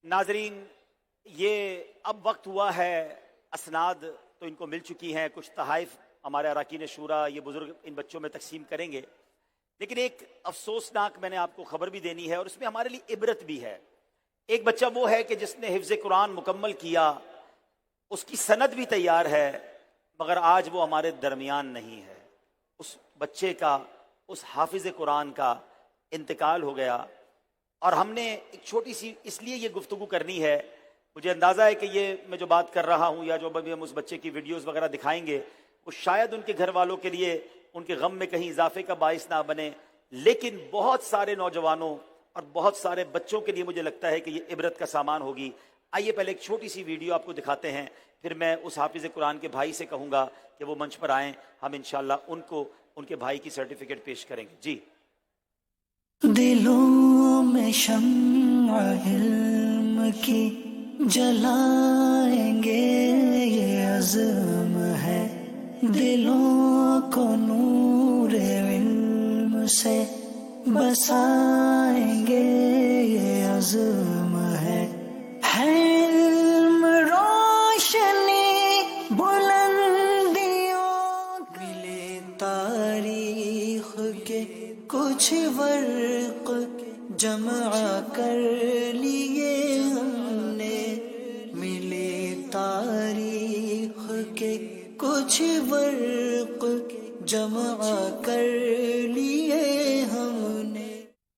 नाजरीन, ये अब वक्त हुआ है, असनाद तो इनको मिल चुकी हैं, कुछ तहाइफ हमारे अरकान शूरा ये बुज़ुर्ग इन बच्चों में तकसीम करेंगे। लेकिन एक अफसोसनाक मैंने आपको खबर भी देनी है और इसमें हमारे लिए इबरत भी है। एक बच्चा वो है कि जिसने हिफ्ज़ कुरान मुकम्मल किया, उसकी सनद भी तैयार है, मगर आज वो हमारे दरमियान नहीं है। उस बच्चे का, उस हाफिज़ कुरान का इंतकाल हो गया और हमने एक छोटी सी इसलिए ये गुफ्तगू करनी है। मुझे अंदाज़ा है कि ये मैं जो बात कर रहा हूँ या जो अभी हम उस बच्चे की वीडियोस वगैरह दिखाएंगे वो शायद उनके घर वालों के लिए उनके गम में कहीं इजाफे का बाइस ना बने, लेकिन बहुत सारे नौजवानों और बहुत सारे बच्चों के लिए मुझे लगता है कि ये इबरत का सामान होगी। आइए पहले एक छोटी सी वीडियो आपको दिखाते हैं, फिर मैं उस हाफिज़ कुरान के भाई से कहूँगा कि वो मंच पर आएँ, हम इंशाअल्लाह उनको उनके भाई की सर्टिफिकेट पेश करेंगे। जी। दिलों में शम्अ इल्म की जलाएंगे, ये अज़्म है। दिलों को नूर इल्म से बसाएंगे, ये अज़्म है। इल्म रोशनी बुलंदियों मिले तारीख के कुछ वर्क जमा कर लिए हमने, मिले तारीख के कुछ वर्क जमा कर लिए हमने।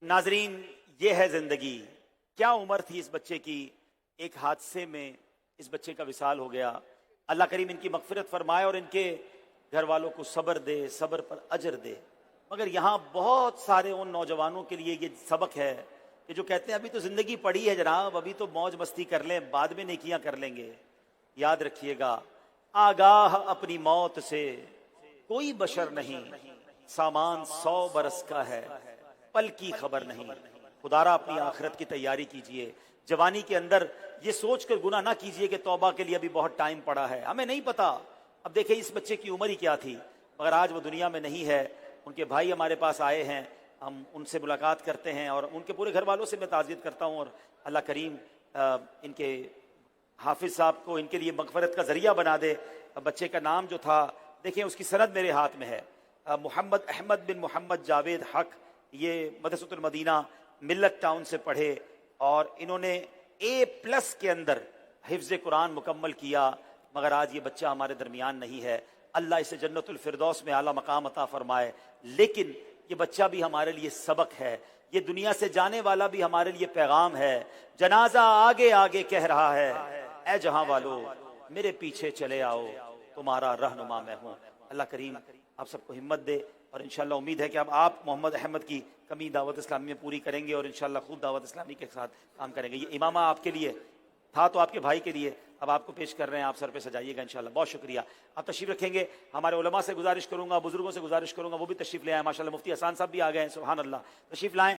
नाजरीन, ये है जिंदगी। क्या उम्र थी इस बच्चे की, एक हादसे में इस बच्चे का विसाल हो गया। अल्लाह करीम इनकी मगफिरत फरमाए और इनके घर वालों को सब्र दे, सब्र पर अजर दे। मगर यहाँ बहुत सारे उन नौजवानों के लिए ये सबक है कि जो कहते हैं अभी तो ज़िंदगी पड़ी है जनाब, अभी तो मौज मस्ती कर लें, बाद में नेकियां कर लेंगे। याद रखिएगा, आगाह अपनी मौत से कोई बशर नहीं, सामान 100 बरस का है, पल की खबर नहीं। खुदारा अपनी आखिरत की तैयारी कीजिए। जवानी के अंदर ये सोच कर गुनाह ना कीजिए कि तौबा के लिए अभी बहुत टाइम पड़ा है। हमें नहीं पता, अब देखिए इस बच्चे की उम्र ही क्या थी, मगर आज वो दुनिया में नहीं है। उनके भाई हमारे पास आए हैं, हम उनसे मुलाकात करते हैं और उनके पूरे घर वालों से मैं ताज़ियत करता हूँ और अल्लाह करीम इनके हाफिज़ साहब को इनके लिए मगफरत का ज़रिया बना दे। बच्चे का नाम जो था, देखिए उसकी सनद मेरे हाथ में है, मोहम्मद अहमद बिन मोहम्मद जावेद हक। ये मदरसतुल मदीना मिल्लत टाउन से पढ़े और इन्होंने A+ के अंदर हिफ्ज़ कुरान मुकम्मल किया, मगर आज ये बच्चा हमारे दरमियान नहीं है। अल्लाह इसे जन्नतुल फिरदौस में आला मकाम अता फरमाए। लेकिन ये बच्चा भी हमारे लिए सबक है, ये दुनिया से जाने वाला भी हमारे लिए पैगाम है। जनाजा आगे आगे कह रहा है, ऐ जहां वालों मेरे पीछे चले आओ, तुम्हारा रहनुमा मैं हूँ। अल्लाह करीम आप सबको हिम्मत दे और इंशाअल्लाह उम्मीद है कि अब आप मोहम्मद अहमद की कमी दावत इस्लामी में पूरी करेंगे और इंशाअल्लाह खूब दावत इस्लामी के साथ काम करेंगे। ये इमामा आपके लिए था तो आपके भाई के लिए, अब आपको पेश कर रहे हैं, आप सर पे सजाइएगा इंशाअल्लाह। बहुत शुक्रिया, आप तशरीफ रखेंगे। हमारे उलमा से गुजारिश करूंगा, बुजुर्गों से गुजारिश करूंगा वो भी तशरीफ ले आए। माशाअल्लाह मुफ्ती हसन साहब भी आ गए हैं, सुभान अल्लाह, तशरीफ लाएं।